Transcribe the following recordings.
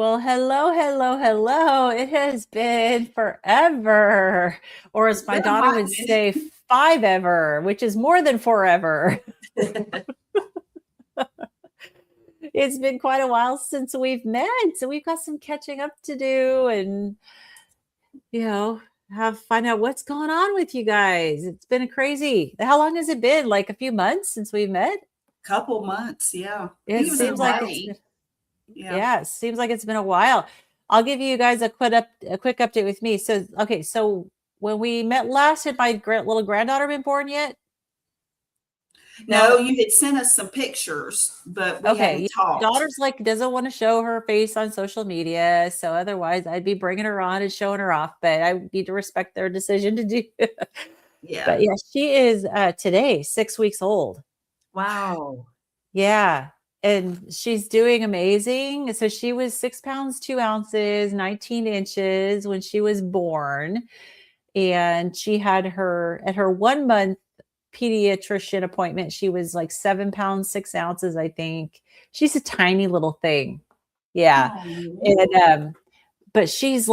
Well, hello, hello, hello. It has been forever, or as It's my been a daughter hot would say, five ever, which is more than forever. minute. It's been quite a while since we've met, so we've got some catching up to do and, you know, have find out what's going on with you guys. It's been crazy. How long has it been? Like a few months since we met? Couple months, yeah. I think It it was in seems like it's May. been, Yeah. yeah, it seems like it's been a while. I'll give you guys a quick update with me. So, okay, so when we met last, had my little granddaughter been born yet? No, No. you had sent us some pictures, but we Okay, hadn't yeah, my talked. daughter's like doesn't want to show her face on social media, so otherwise I'd be bringing her on and showing her off, but I need to respect their decision to do. Yeah. But yeah, she is today 6 weeks old. Wow. Yeah. And she's doing amazing. So she was 6 pounds, 2 ounces, 19 inches when she was born. And she had her at her 1 month pediatrician appointment. She was like 7 pounds, 6 ounces, I think. She's a tiny little thing. Yeah. Oh, And, but she's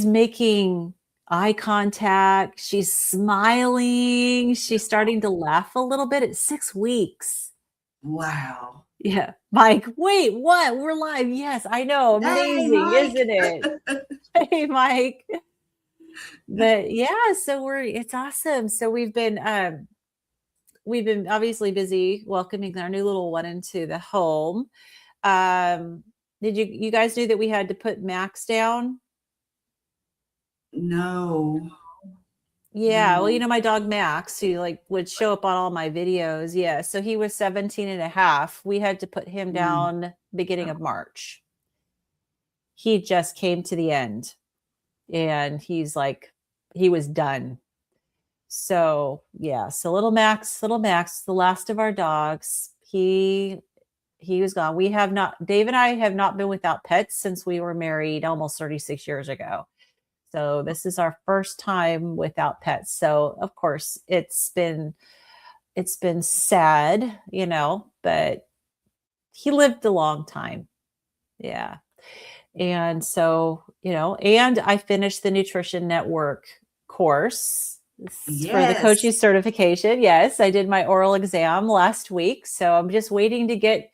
making eye contact. She's smiling. She's starting to laugh a little bit at 6 weeks. wow. Yeah. Mike, wait, what? We're live. Yes, I know. Hey, Amazing, Mike. isn't it? Hey, Mike. But yeah, so it's awesome. So we've been obviously busy welcoming our new little one into the home. Um, did you guys knew that we had to put Max down? No, Yeah, well, no. my dog Max, who like would show up on all my videos. Yeah, so he was 17 and a half. We had to put him Mm. down beginning of March. He just came to the end and he was done. So yeah, so little Max, the last of our dogs, he was gone. We have not, Dave and I have not been without pets since we were married almost 36 years ago. So this is our first time without pets. So of course it's been sad, but he lived a long time. Yeah. And so, and I finished the Nutrition Network course for the coaching Yes. certification. Yes, I did my oral exam last week. So I'm just waiting to get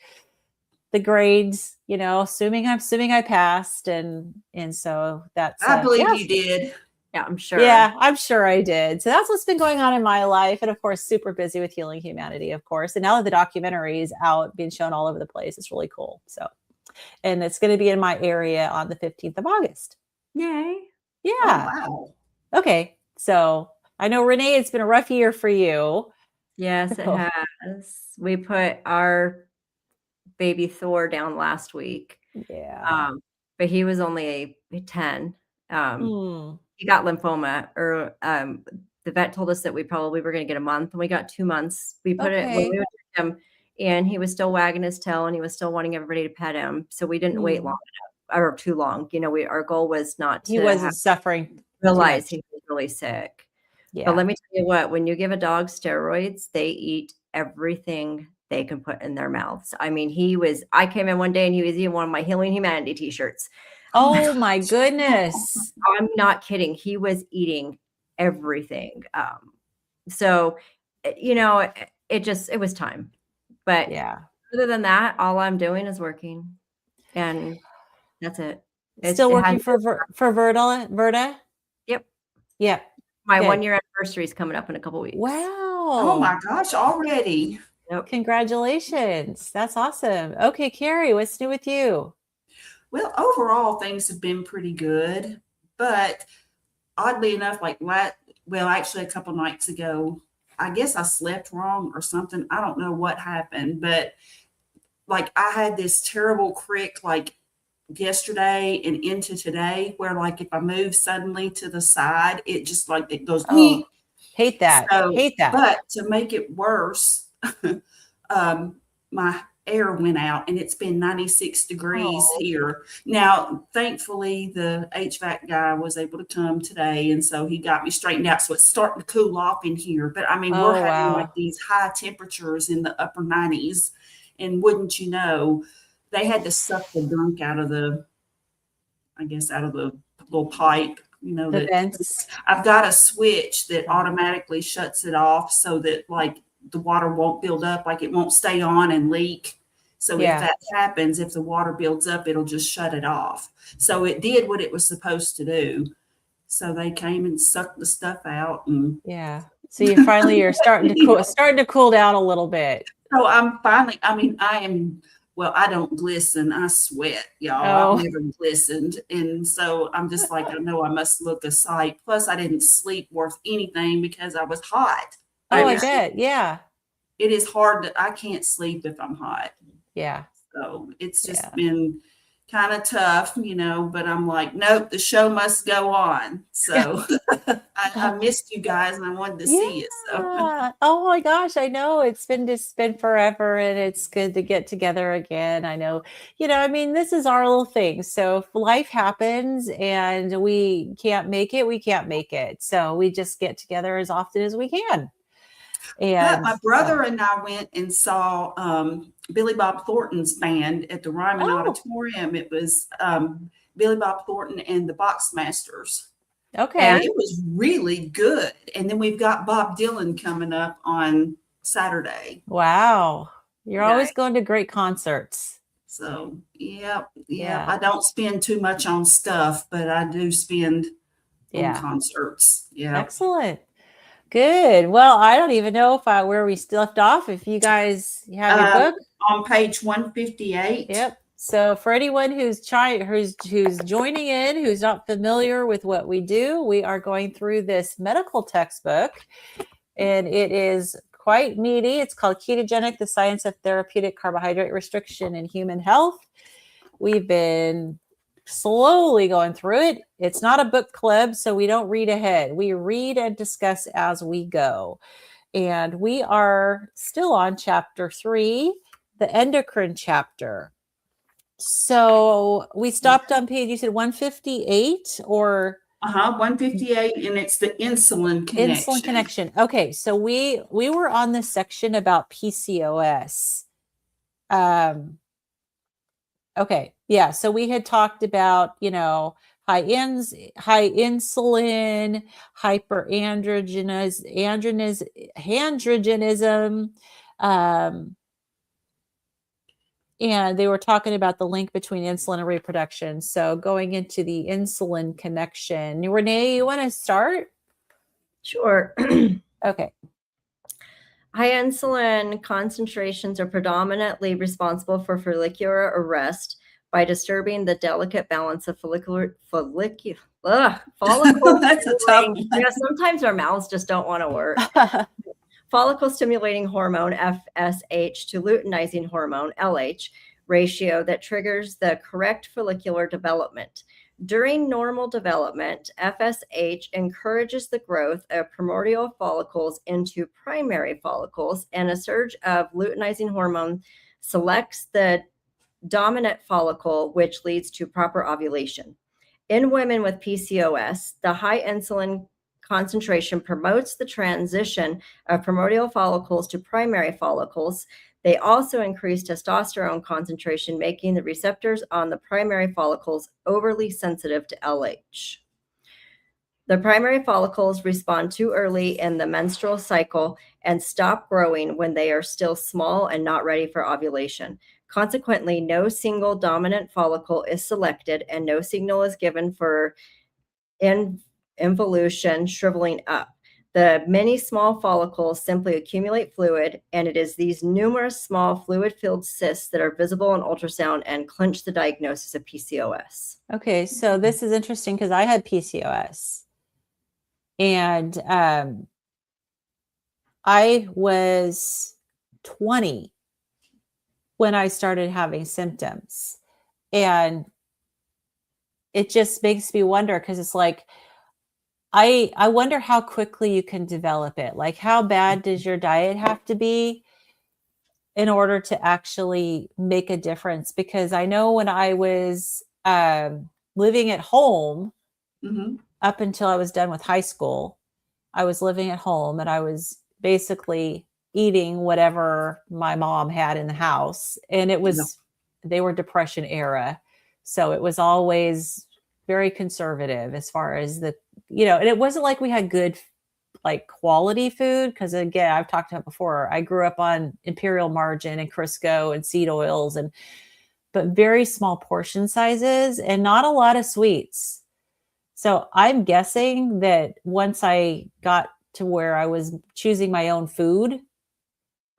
the grades, assuming I passed. And so that's I believe yeah. you did. Yeah, I'm sure. Yeah, I'm sure I did. So that's what's been going on in my life. And of course, super busy with Healing Humanity, of course. And now that the documentary is out, being shown all over the place, it's really cool. So, and it's going to be in my area on the 15th of August. Yay. Oh, Yeah. wow. Okay. So I know, Renee, it's been a rough year for you. Yes, it has. We put our baby Thor down last week. Yeah. But he was only a 10. Mm. He got lymphoma, or the vet told us that we probably were going to get a month, and we got 2 months. We put it when Okay. we went to him, and he was still wagging his tail, and he was still wanting everybody to pet him. So we didn't wait long enough, or too long. Our goal was not He to wasn't suffering realize too he much. was really sick. Yeah. But let me tell you what, when you give a dog steroids, they eat everything they can put in their mouths. I mean, I came in one day and he was eating one of my Healing Humanity t-shirts. Oh my goodness. I'm not kidding. He was eating everything. So, it was time. But Yeah. other than that, all I'm doing is working, and that's it. Still working for Verda? Yep. Yeah. My Good. 1-year anniversary is coming up in a couple weeks. Wow. Oh, my gosh, already. Yep. Congratulations. That's awesome. Okay, Carrie, what's new with you? Well, overall, things have been pretty good. But oddly enough, actually, a couple nights ago, I guess I slept wrong or something. I don't know what happened, but like I had this terrible crick like yesterday and into today where like if I move suddenly to the side, it just like it goes. Oh, hate that. So, Hate that. but to make it worse, my air went out and it's been 96 degrees here. Now, thankfully, the HVAC guy was able to come today. And so he got me straightened out. So it's starting to cool off in here. But I mean, we're having like these high temperatures in the upper 90s. And wouldn't you know, they had to suck the gunk out of the little pipe, The that vents. I've got a switch that automatically shuts it off so that like the water won't build up, like it won't stay on and leak. So if Yeah. that happens, if the water builds up, it'll just shut it off. So it did what it was supposed to do. So they came and sucked the stuff out, and Yeah. So you're starting to cool down a little bit. so I'm finally, I don't glisten. I sweat, y'all. Oh. I've never glistened. And so I'm just like, I know I must look a sight. Plus, I didn't sleep worth anything because I was hot. Oh, I bet. Yeah. It is hard I can't sleep if I'm hot. Yeah. So it's just Yeah. been kind of tough, but I'm like, nope, the show must go on. So I missed you guys and I wanted to see you. So Oh my gosh, I know it's been forever, and it's good to get together again. I know, this is our little thing. So if life happens and we can't make it, we can't make it. So we just get together as often as we can. but And my brother and I went and saw Billy Bob Thornton's band at the Ryman Auditorium. It was Billy Bob Thornton and the Boxmasters. Okay. And it was really good. And then we've got Bob Dylan coming up on Saturday. Wow. You're always going to great concerts. So, yeah. I don't spend too much on stuff, but I do spend on concerts. Yeah. Excellent. Good. Well, I don't even know where we left off. If you guys have your book on page 158. Yep. So for anyone who's joining in, who's not familiar with what we do, we are going through this medical textbook, and it is quite meaty. It's called Ketogenic: The Science of Therapeutic Carbohydrate Restriction in Human Health. We've been slowly going through it. It's not a book club, so we don't read ahead. We read and discuss as we go. And we are still on chapter 3, the endocrine chapter. So we stopped on page, you said 158 or? 158, and it's the insulin connection. Insulin connection. Okay, so we were on the section about PCOS. Okay, yeah. So we had talked about, high insulin, hyperandrogenism, and they were talking about the link between insulin and reproduction. So going into the insulin connection, Renee, you want to start? Sure. Okay. High insulin concentrations are predominantly responsible for follicular arrest by disturbing the delicate balance of follicle. That's a tough one. Sometimes our mouths just don't want to work. Follicle stimulating hormone, FSH, to luteinizing hormone, LH, ratio that triggers the correct follicular development. During normal development, FSH encourages the growth of primordial follicles into primary follicles, and a surge of luteinizing hormone selects the dominant follicle, which leads to proper ovulation. In women with PCOS, the high insulin concentration promotes the transition of primordial follicles to primary follicles. They also increase testosterone concentration, making the receptors on the primary follicles overly sensitive to LH. The primary follicles respond too early in the menstrual cycle and stop growing when they are still small and not ready for ovulation. Consequently, no single dominant follicle is selected and no signal is given for involution, shriveling up. The many small follicles simply accumulate fluid, and it is these numerous small fluid-filled cysts that are visible in ultrasound and clinch the diagnosis of PCOS. Okay, so this is interesting because I had PCOS. And I was 20 when I started having symptoms. And it just makes me wonder, because it's like, I wonder how quickly you can develop it. Like, how bad does your diet have to be in order to actually make a difference? Because I know when I was living at home, up until I was done with high school, I was living at home and I was basically eating whatever my mom had in the house. And it was they were Depression era. So it was always very conservative as far as the, and it wasn't like we had good, like quality food. Cause again, I've talked about before, I grew up on Imperial Margarine and Crisco and seed oils but very small portion sizes and not a lot of sweets. So I'm guessing that once I got to where I was choosing my own food,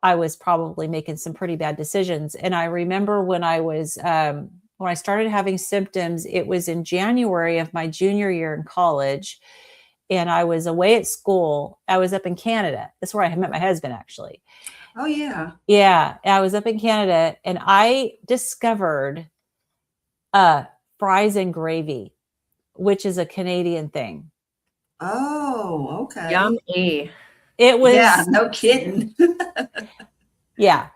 I was probably making some pretty bad decisions. And I remember when I started having symptoms, it was in January of my junior year in college. And I was away at school. I was up in Canada. That's where I met my husband, actually. Oh, yeah. Yeah. I was up in Canada and I discovered fries and gravy, which is a Canadian thing. Oh, okay. Yummy. It was. Yeah, no kidding. Yeah.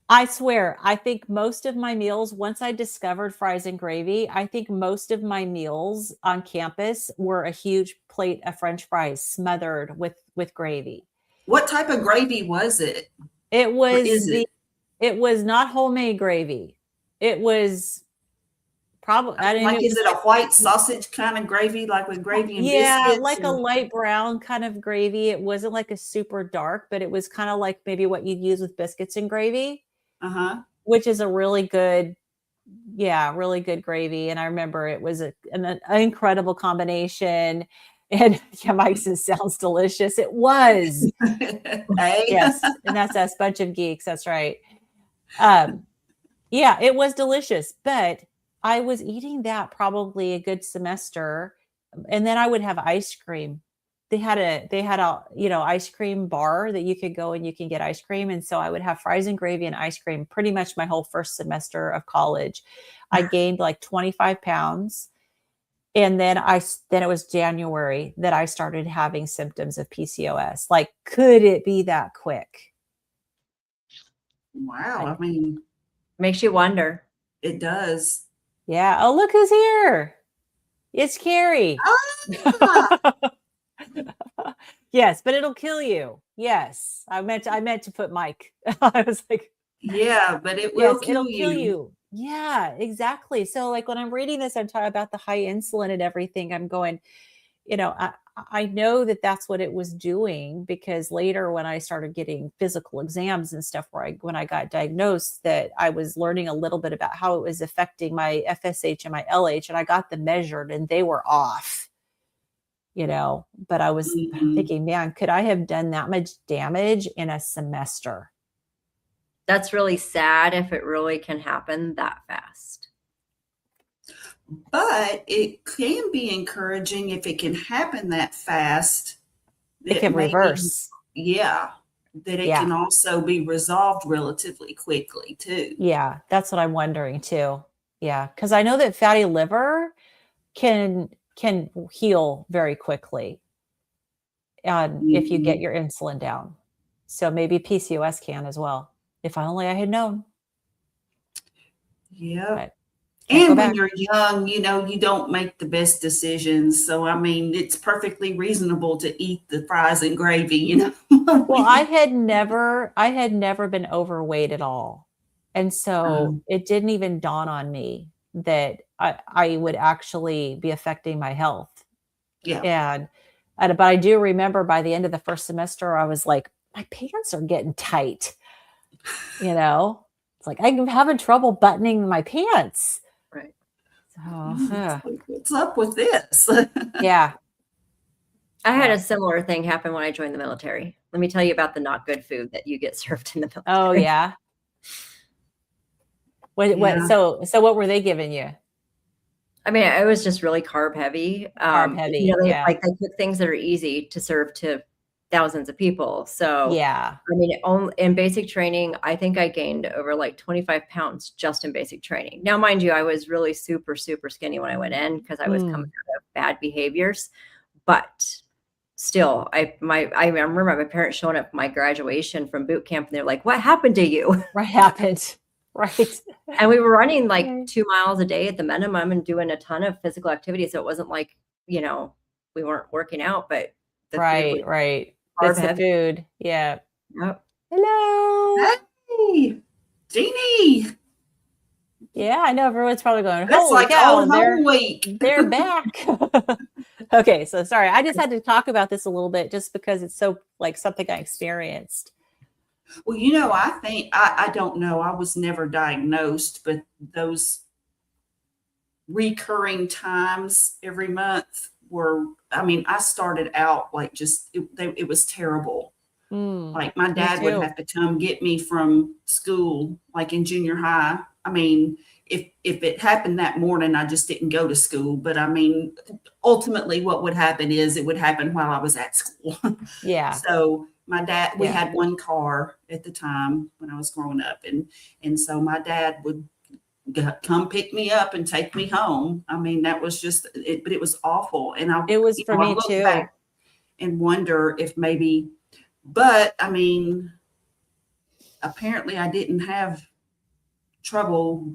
I swear, I think most of my meals, once I discovered fries and gravy, I think most of my meals on campus were a huge plate of French fries smothered with gravy. What type of gravy was it? It was Is it? It was not homemade gravy. It was probably, Is it a white sausage kind of gravy, like with gravy and biscuits? Like a light brown kind of gravy. It wasn't like a super dark, but it was kind of like maybe what you'd use with biscuits and gravy. Uh-huh. Which is a really good gravy. And I remember it was an incredible combination. And yeah, Mike says, sounds delicious. It was. Hey. Yes. And that's us, bunch of geeks. That's right. Yeah, it was delicious. But I was eating that probably a good semester. And then I would have ice cream. They had a ice cream bar that you could go and you can get ice cream. And so I would have fries and gravy and ice cream pretty much my whole first semester of college. I gained like 25 pounds. And then it was January that I started having symptoms of PCOS. Like, could it be that quick? Wow. I mean, makes you wonder. It does. Yeah. Oh, look who's here. It's Carrie. Ah! Yes, but it'll kill you. Yes. I meant to put Mike. I was like, yeah, but it will kill you. Yeah, exactly. So like when I'm reading this, I'm talking about the high insulin and everything. I'm going, I know that that's what it was doing, because later when I started getting physical exams and stuff when I got diagnosed, that I was learning a little bit about how it was affecting my FSH and my LH, and I got them measured and they were off. But I was thinking, man, could I have done that much damage in a semester? That's really sad if it really can happen that fast. But it can be encouraging if it can happen that fast. It can reverse. Yeah. That it can also be resolved relatively quickly too. Yeah. That's what I'm wondering too. Yeah. Because I know that fatty liver can heal very quickly if you get your insulin down. So maybe PCOS can as well. If only I had known. Yeah. And when you're young, you don't make the best decisions. So, I mean, it's perfectly reasonable to eat the fries and gravy, Well, I had never been overweight at all. And so it didn't even dawn on me that I would actually be affecting my health. Yeah. But I do remember by the end of the first semester, I was like, my pants are getting tight. It's like I'm having trouble buttoning my pants. Right. So, what's up with this? Yeah. I had a similar thing happen when I joined the military. Let me tell you about the not good food that you get served in the military. Oh, yeah. So what were they giving you? I mean, it was just really carb heavy. They cook things that are easy to serve to thousands of people. So yeah, I mean, in basic training, I think I gained over like 25 pounds just in basic training. Now, mind you, I was really super, super skinny when I went in because I was coming out of bad behaviors. But still, I remember my parents showing up at my graduation from boot camp and they're like, "What happened to you?" What happened? Right. And we were running like 2 miles a day at the minimum and doing a ton of physical activity. So it wasn't like, we weren't working out, but right. It's the food. Yeah. Yep. Hello. Hey, Jeannie. Yeah, I know everyone's probably going, That's holy like cow, old home week. they're back. Okay, so sorry. I just had to talk about this a little bit just because it's so like something I experienced. Well, I think, I don't know. I was never diagnosed, but those recurring times every month were, I mean, I started out like just, it was terrible. Like my Me dad would too. have to come get me from school, like in junior high. I mean, if it happened that morning, I just didn't go to school. But I mean, ultimately what would happen is it would happen while I was at school. Yeah. So my dad, we Yeah. had one car at the time when I was growing up. And so my dad would come pick me up and take me home. I mean, that was just it, but it was awful. And It was for I me look too. back and wonder if maybe, but I mean, apparently I didn't have trouble,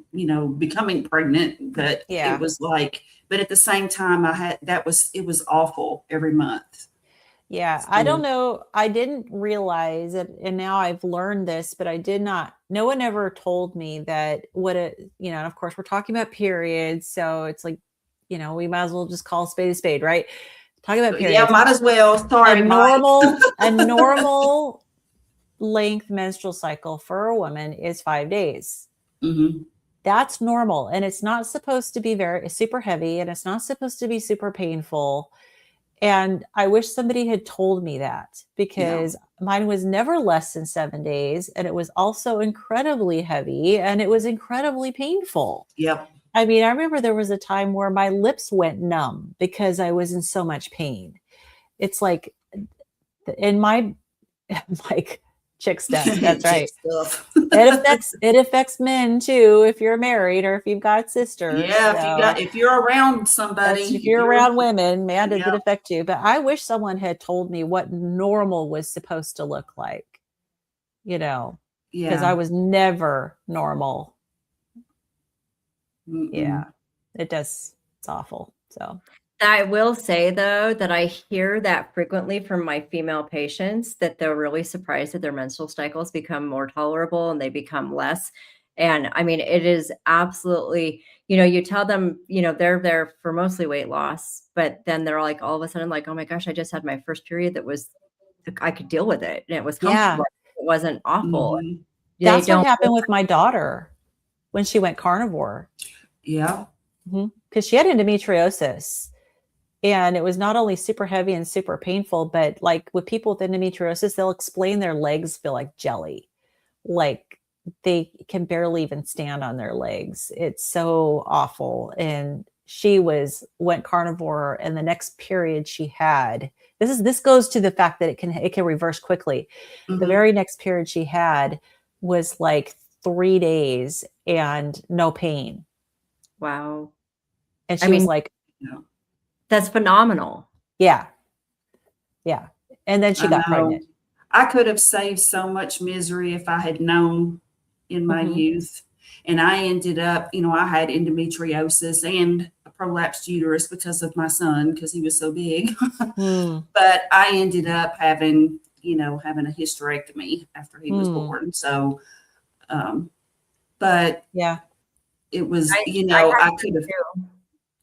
becoming pregnant, but Yeah. it was like, but at the same time it was awful every month. Yeah. So, I don't know. I didn't realize it. And now I've learned this, but I did not, no one ever told me that and of course we're talking about periods. So it's like, we might as well just call a spade, right? Talking about yeah, periods. might as well. Sorry, Mike. A normal length menstrual cycle for a woman is 5 days. Mm-hmm. That's normal. And it's not supposed to be very super heavy, and it's not supposed to be super painful. And I wish somebody had told me that, because mine was never less than 7 days. And it was also incredibly heavy, and it was incredibly painful. Yep. I mean, I remember there was a time where my lips went numb because I was in so much pain. It's like in my like chick stuff. That's right. Stuff. It affects men too if you're married or if you've got sisters. Yeah, if you're around somebody, if you're around women, man, does Yeah. it affect you? But I wish someone had told me what normal was supposed to look like, because I was never normal. Mm-mm. Yeah, it's awful. So I will say, though, that I hear that frequently from my female patients, that they're really surprised that their menstrual cycles become more tolerable and they become less. And I mean, it is absolutely, you tell them, they're there for mostly weight loss, but then they're like, all of a sudden, like, oh my gosh, I just had my first period that was, I could deal with it and it was comfortable. It wasn't awful. Mhm. That's what happened with my daughter when she went carnivore. Yeah. Because she had endometriosis. And it was not only super heavy and super painful, but like with people with endometriosis, they'll explain their legs feel like jelly. Like they can barely even stand on their legs. It's so awful. And she went carnivore, and the next period she had, this goes to the fact that it can reverse quickly. Mm-hmm. The very next period she had was like 3 days and no pain. Wow. And she was like, that's phenomenal. Yeah. Yeah. And then she got pregnant. I could have saved so much misery if I had known in my youth. And I ended up, I had endometriosis and a prolapsed uterus because of my son, because he was so big. But I ended up having a hysterectomy after he was born. So, but yeah, it was, I could have.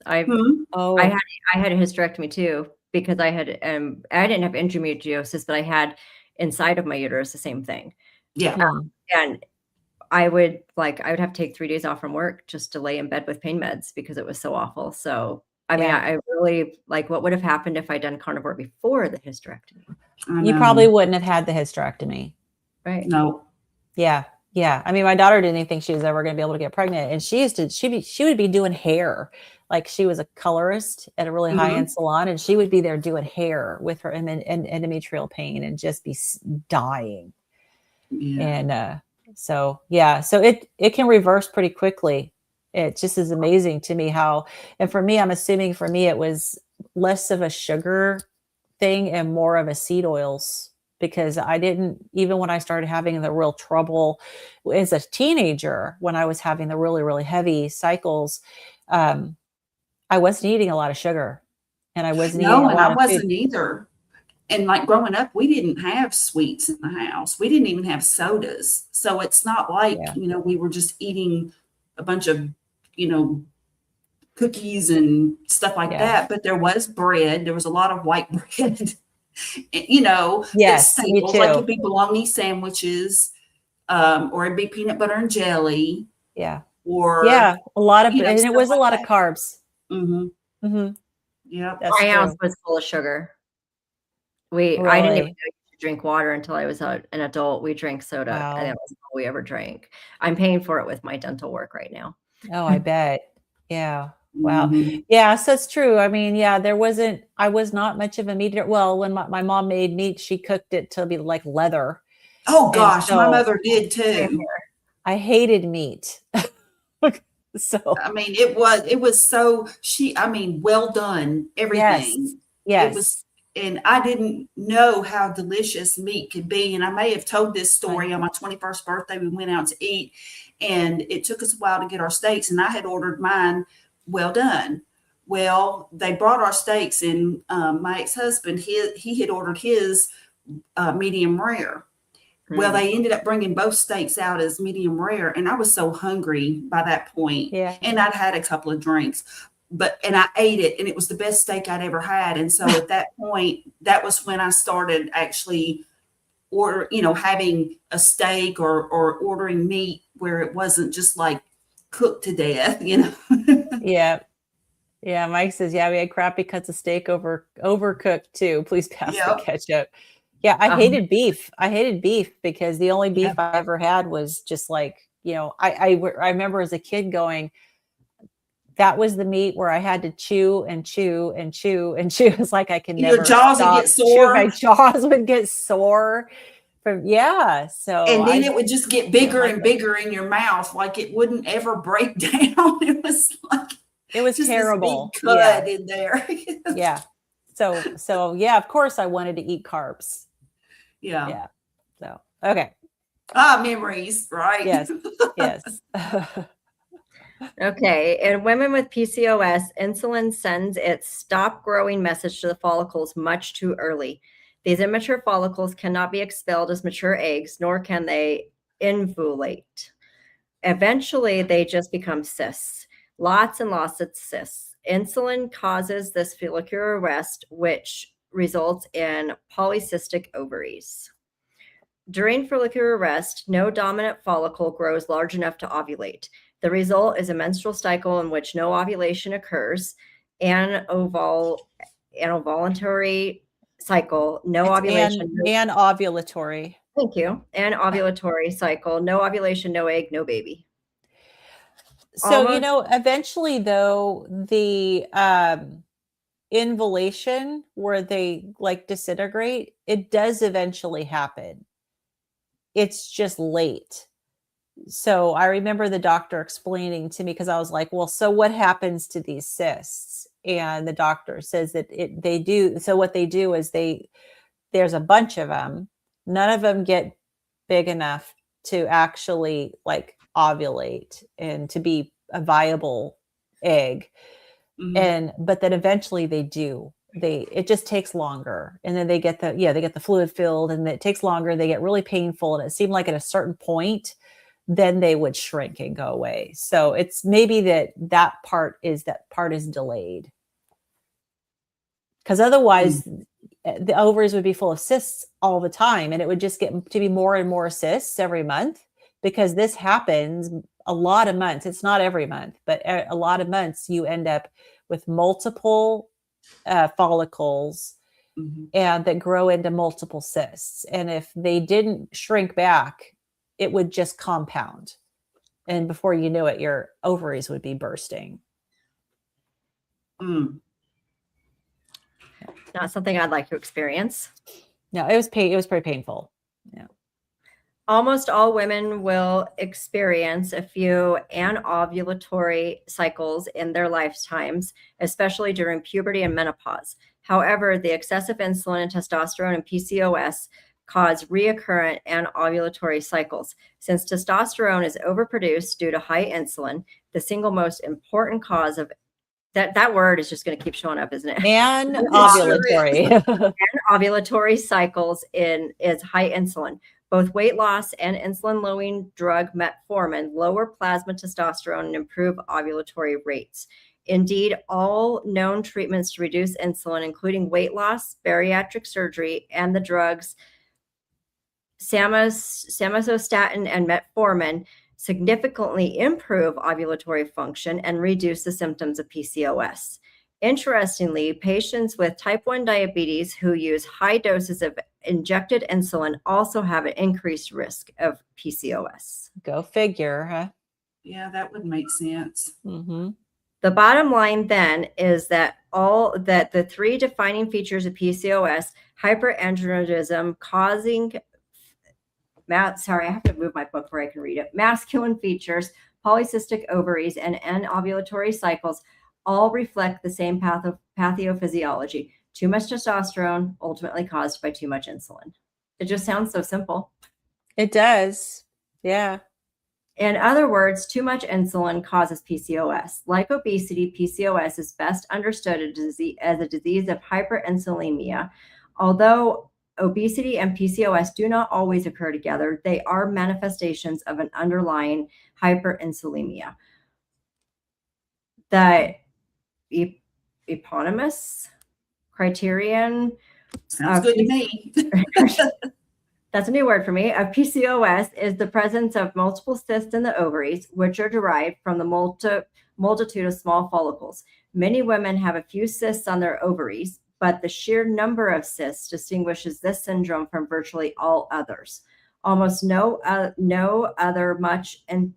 I had a hysterectomy too, because I didn't have endometriosis, but I had inside of my uterus the same thing. Yeah. And I would have to take 3 days off from work just to lay in bed with pain meds because it was so awful. So, I mean, I really what would have happened if I'd done carnivore before the hysterectomy? You probably wouldn't have had the hysterectomy. Right. No. Yeah. Yeah. I mean, my daughter didn't even think she was ever going to be able to get pregnant. And she would be doing hair. Like she was a colorist at a really high-end salon, and she would be there doing hair with her and endometrial pain and just be dying. Yeah. And so it can reverse pretty quickly. It just is amazing to me how, and for me, I'm assuming for me, it was less of a sugar thing and more of a seed oils, because I didn't, even when I started having the real trouble as a teenager, when I was having the really, really heavy cycles, I wasn't eating a lot of sugar, and I wasn't eating a lot of food. I wasn't either. And like growing up, we didn't have sweets in the house. We didn't even have sodas. So it's not like, we were just eating a bunch of, cookies and stuff like that. But there was bread. There was a lot of white bread, that's Yes, me staples. Like too. it'd be bologna sandwiches, or it'd be peanut butter and jelly. Yeah. Or a lot of, and it stuff was a like lot that. of carbs. Mm-hmm. Yeah. My house was full of sugar. I didn't even know you could drink water until I was an adult. We drank soda, and that was all we ever drank. I'm paying for it with my dental work right now. Oh, I bet. Yeah. Wow. Mm-hmm. Yeah, so it's true. I mean, I was not much of a meat eater. Well, when my mom made meat, she cooked it to be like leather. Oh gosh, my mother did too. I hated meat. So I mean, it was so well done, everything. Yes. It was, and I didn't know how delicious meat could be. And I may have told this story on my 21st birthday. We went out to eat, and it took us a while to get our steaks, and I had ordered mine well done. Well, they brought our steaks, and my ex-husband, he had ordered his medium rare. Well, they ended up bringing both steaks out as medium rare, and I was so hungry by that point. Yeah. And I'd had a couple of drinks, and I ate it, and it was the best steak I'd ever had. And so at that point, that was when I started actually having a steak or ordering meat where it wasn't just like cooked to death, Yeah. Yeah. Mike says, we had crappy cuts of steak overcooked too. Please pass the ketchup. Yeah, I hated beef. I hated beef because the only beef I ever had was just like, I remember as a kid going, that was the meat where I had to chew and chew and chew and chew. It's like I can never your jaws would get sore. My jaws would get sore. So and then it would just get bigger and bigger in your mouth, like it wouldn't ever break down. It was like just terrible. This big cud in there. Yeah. So of course I wanted to eat carbs. Yeah. So, okay. Memories, right? Yes. Yes. Okay. In women with PCOS, insulin sends its stop growing message to the follicles much too early. These immature follicles cannot be expelled as mature eggs, nor can they invulate. Eventually, they just become cysts. Lots and lots of cysts. Insulin causes this follicular arrest, which results in polycystic ovaries. During follicular arrest, no dominant follicle grows large enough to ovulate. The result is a menstrual cycle in which no ovulation occurs, an ovulatory cycle, no ovulation. And ovulatory. Thank you. An ovulatory cycle, no ovulation, no egg, no baby. So, eventually though, the involation where they like disintegrate, it does eventually happen. It's just late. So I remember the doctor explaining to me, because I was like, well, so what happens to these cysts? And the doctor says that they do. So what they do is there's a bunch of them. None of them get big enough to actually like ovulate and to be a viable egg. But then eventually they do. It just takes longer, and then they get the fluid filled, and it takes longer. They get really painful, and it seemed like at a certain point, then they would shrink and go away. So it's maybe that part is delayed, because otherwise the ovaries would be full of cysts all the time, and it would just get to be more and more cysts every month, because this happens a lot of months. It's not every month, but a lot of months you end up with multiple follicles and that grow into multiple cysts. And if they didn't shrink back, it would just compound. And before you knew it, your ovaries would be bursting. Not something I'd like to experience. No, it was pretty painful. Yeah. Almost all women will experience a few anovulatory cycles in their lifetimes, especially during puberty and menopause. However, the excessive insulin and testosterone in PCOS cause recurrent anovulatory cycles. Since testosterone is overproduced due to high insulin, the single most important cause of that word is just going to keep showing up, isn't it? Anovulatory. Anovulatory cycles is high insulin. Both weight loss and insulin-lowering drug metformin lower plasma testosterone and improve ovulatory rates. Indeed, all known treatments to reduce insulin, including weight loss, bariatric surgery, and the drugs samazostat and metformin, significantly improve ovulatory function and reduce the symptoms of PCOS. Interestingly, patients with type 1 diabetes who use high doses of injected insulin also have an increased risk of PCOS. Go figure, huh? Yeah, that would make sense. Mm-hmm. The bottom line then is that the three defining features of PCOS, hyperandrogenism causing sorry, I have to move my book where I can read it. Masculine features, polycystic ovaries, and anovulatory cycles all reflect the same pathophysiology. Too much testosterone, ultimately caused by too much insulin. It just sounds so simple. It does. Yeah. In other words, too much insulin causes PCOS. Like obesity, PCOS is best understood as a disease of hyperinsulinemia. Although obesity and PCOS do not always occur together, they are manifestations of an underlying hyperinsulinemia. The eponymous criterion Sounds good to me. that's a new word for me, of PCOS is the presence of multiple cysts in the ovaries, which are derived from the multitude of small follicles. Many women have a few cysts on their ovaries, but the sheer number of cysts distinguishes this syndrome from virtually all others. Almost no other much insulin.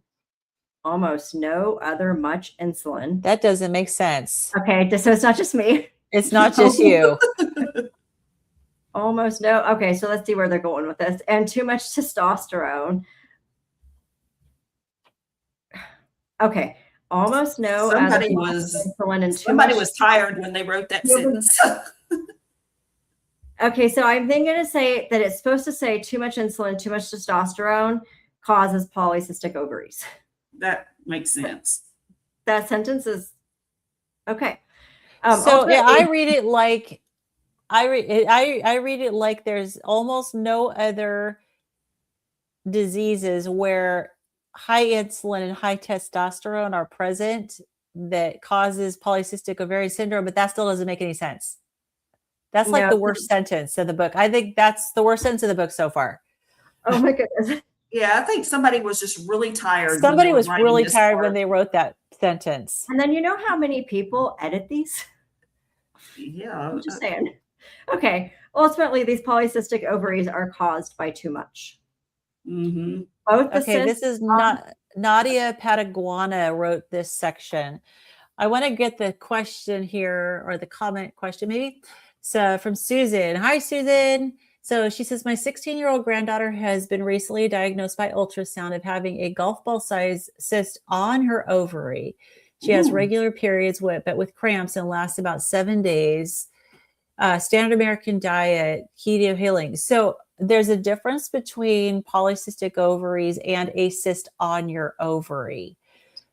That doesn't make sense. Okay, so it's not just me. It's not just you. Almost no. Okay, so let's see where they're going with this. And too much testosterone. Okay, almost no. Somebody was tired when they wrote that sentence. Okay, so I'm then going to say that it's supposed to say too much insulin, too much testosterone causes polycystic ovaries. That makes sense. That sentence is okay. So yeah, I read it like I read it like there's almost no other diseases where high insulin and high testosterone are present that causes polycystic ovarian syndrome, but that still doesn't make any sense. That's like the worst sentence of the book. I think that's the worst sentence of the book so far. Oh my goodness. Yeah, I think somebody was just really tired. Somebody was really tired when they wrote that sentence. And then you know how many people edit these? Yeah. I'm just saying. Okay. Ultimately, these polycystic ovaries are caused by too much. Mm-hmm. Both the okay, this is not Nadia Pataguana wrote this section. I want to get the question here, or the comment question maybe. So from Susan. Hi, Susan. So she says, my 16-year-old granddaughter has been recently diagnosed by ultrasound of having a golf ball size cyst on her ovary. She has regular periods, but with cramps, and lasts about 7 days. Standard American diet, keto healing. So there's a difference between polycystic ovaries and a cyst on your ovary.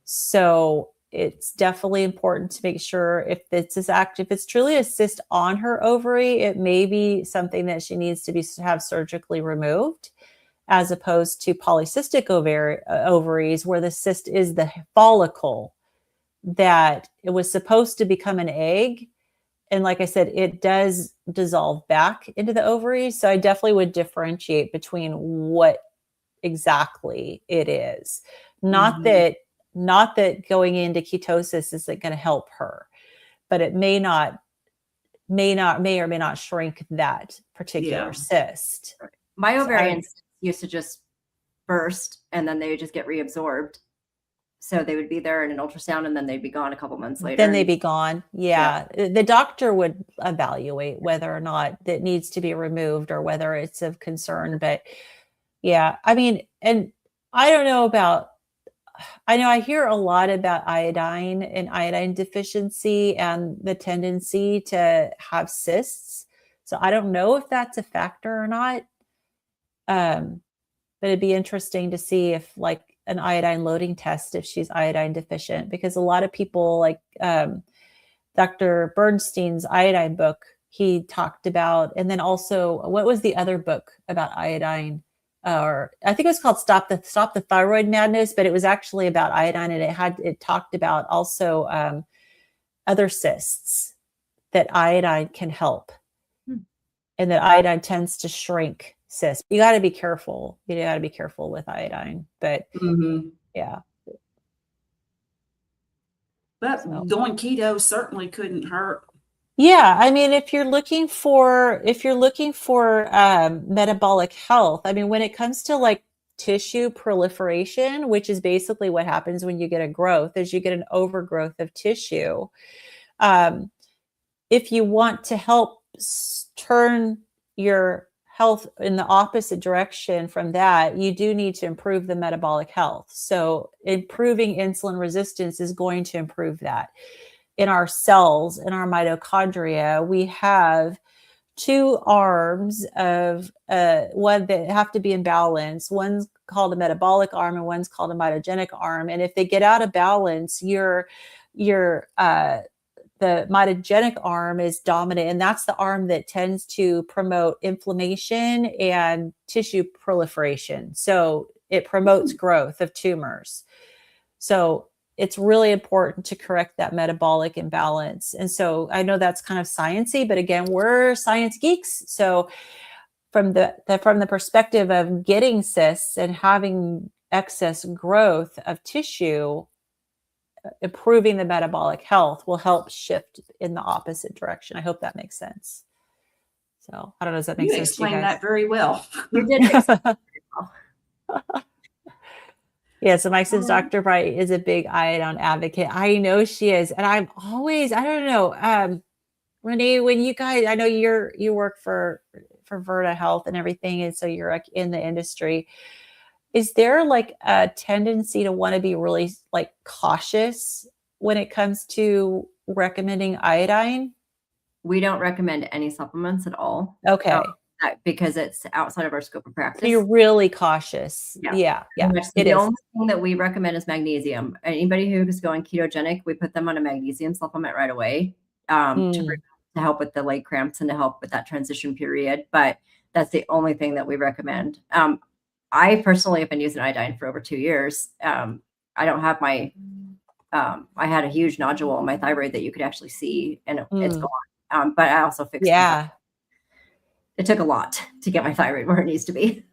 So it's definitely important to make sure if it's truly a cyst on her ovary, it may be something that she needs to have surgically removed, as opposed to polycystic ovaries, where the cyst is the follicle that it was supposed to become an egg. And like I said, it does dissolve back into the ovaries. So I definitely would differentiate between what exactly it is. Not that going into ketosis isn't going to help her, but it may or may not shrink that particular cyst. My ovarians used to just burst and then they would just get reabsorbed. So they would be there in an ultrasound and then they'd be gone a couple months later. Then they'd be gone. Yeah. The doctor would evaluate whether or not it needs to be removed or whether it's of concern. But yeah, I mean, and I don't know about, I know I hear a lot about iodine and iodine deficiency and the tendency to have cysts. So I don't know if that's a factor or not. But it'd be interesting to see if like an iodine loading test, if she's iodine deficient, because a lot of people like Dr. Bernstein's iodine book, he talked about, and then also what was the other book about iodine? or I think it was called Stop the Thyroid Madness, but it was actually about iodine, and it talked about also other cysts that iodine can help, and that iodine tends to shrink cysts. You got to be careful. You got to be careful with iodine, but yeah. But going keto certainly couldn't hurt. Yeah, I mean, if you're looking for metabolic health, I mean, when it comes to like tissue proliferation, which is basically what happens when you get a growth, is you get an overgrowth of tissue. If you want to help turn your health in the opposite direction from that, you do need to improve the metabolic health. So improving insulin resistance is going to improve that. In our cells, in our mitochondria, we have two arms of one that have to be in balance. One's called a metabolic arm and one's called a mitogenic arm. And if they get out of balance, the mitogenic arm is dominant, and that's the arm that tends to promote inflammation and tissue proliferation. So it promotes growth of tumors. So it's really important to correct that metabolic imbalance. And so I know that's kind of sciencey, but again, we're science geeks. So from the perspective of getting cysts and having excess growth of tissue, improving the metabolic health will help shift in the opposite direction. I hope that makes sense. So I don't know, does that make sense? You explained that very well. You did explain that very well. Yeah, so Mike says Dr. Bright is a big iodine advocate. I know she is. And I'm always, I don't know, Renee, when you guys, I know you work for Virta Health and everything, and so you're like in the industry. Is there like a tendency to want to be really like cautious when it comes to recommending iodine? We don't recommend any supplements at all. Okay. Because it's outside of our scope of practice. So you're really cautious. Yeah. The only thing that we recommend is magnesium. Anybody who's going ketogenic, we put them on a magnesium supplement right away to help with the leg cramps and to help with that transition period. But that's the only thing that we recommend. I personally have been using iodine for over 2 years. I don't have I had a huge nodule on my thyroid that you could actually see, and it's gone. But I also fixed it. It took a lot to get my thyroid where it needs to be.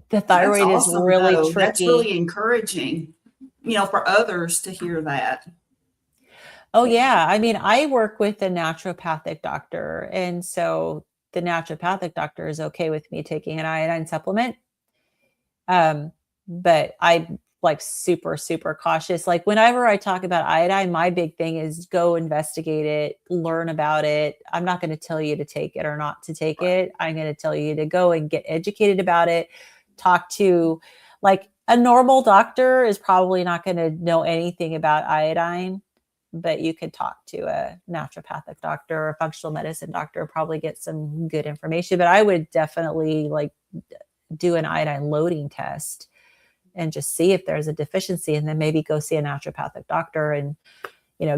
The thyroid is really tricky. That's really encouraging, for others to hear that. Oh yeah. I mean, I work with a naturopathic doctor, and so the naturopathic doctor is okay with me taking an iodine supplement. But I'm like super, super cautious. Like whenever I talk about iodine, my big thing is go investigate it, learn about it. I'm not going to tell you to take it or not to take it. I'm going to tell you to go and get educated about it. Talk to, like, a normal doctor is probably not going to know anything about iodine, but you could talk to a naturopathic doctor or a functional medicine doctor, probably get some good information. But I would definitely like do an iodine loading test and just see if there's a deficiency, and then maybe go see a naturopathic doctor and,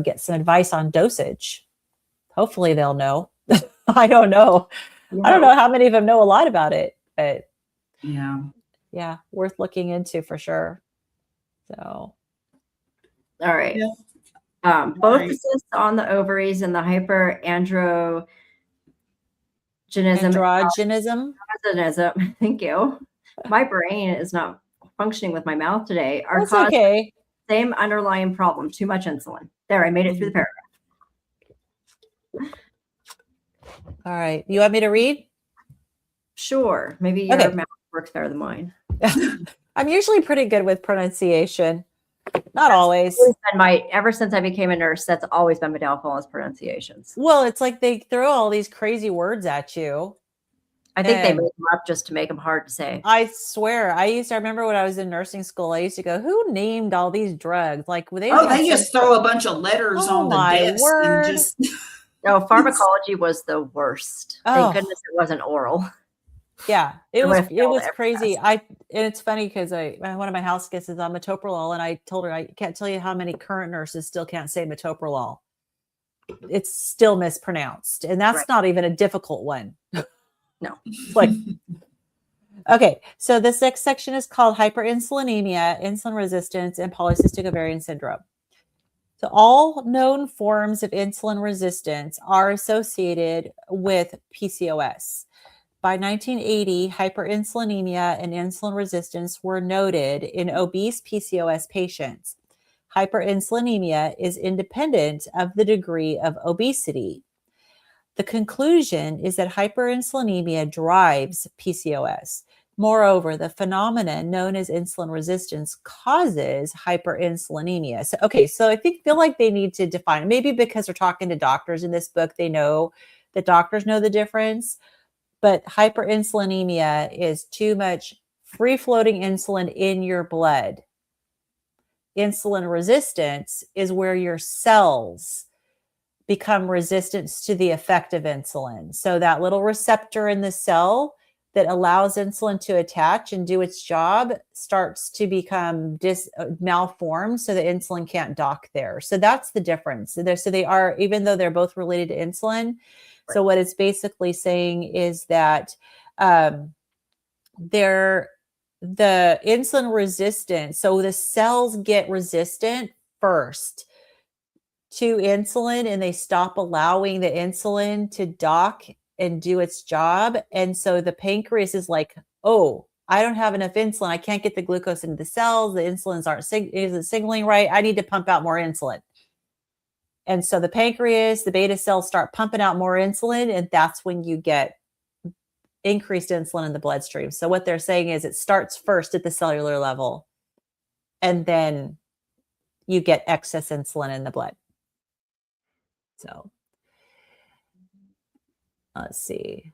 get some advice on dosage. Hopefully they'll know. I don't know. Yeah. I don't know how many of them know a lot about it, but yeah, worth looking into for sure. So. All right. Yeah. Both the cysts on the ovaries and the hyperandrogenism. Androgenism. Thank you. My brain is not functioning with my mouth today. Are caused by the same underlying problem: too much insulin. There, I made it through the paragraph. All right. You want me to read? Sure. Maybe your mouth works better than mine. I'm usually pretty good with pronunciation. Not always. Ever since I became a nurse, that's always been my downfall, is pronunciations. Well, it's like they throw all these crazy words at you. I think they make them up just to make them hard to say. I swear. I remember when I was in nursing school, I used to go, who named all these drugs? Like, they just throw a bunch of letters on the desk and just. No, pharmacology was the worst. Thank goodness it wasn't oral. Yeah, it was crazy. And it's funny because one of my house guests is on metoprolol, and I told her, I can't tell you how many current nurses still can't say metoprolol. It's still mispronounced, and that's not even a difficult one. No, like, Okay, so this next section is called hyperinsulinemia, insulin resistance, and polycystic ovarian syndrome. So all known forms of insulin resistance are associated with PCOS. By 1980, hyperinsulinemia and insulin resistance were noted in obese PCOS patients. Hyperinsulinemia is independent of the degree of obesity. The conclusion is that hyperinsulinemia drives PCOS. Moreover, the phenomenon known as insulin resistance causes hyperinsulinemia. So, so I feel like they need to define it. Maybe because they're talking to doctors in this book, they know that doctors know the difference. But hyperinsulinemia is too much free-floating insulin in your blood. Insulin resistance is where your cells become resistant to the effect of insulin. So that little receptor in the cell that allows insulin to attach and do its job starts to become malformed, so the insulin can't dock there. So that's the difference. So they are, even though they're both related to insulin. Right. So what it's basically saying is that the insulin resistant, so the cells get resistant first to insulin, and they stop allowing the insulin to dock and do its job. And so the pancreas is like, oh, I don't have enough insulin. I can't get the glucose into the cells. The insulins isn't signaling right. I need to pump out more insulin. And so the pancreas, the beta cells start pumping out more insulin, and that's when you get increased insulin in the bloodstream. So what they're saying is it starts first at the cellular level, and then you get excess insulin in the blood. So let's see.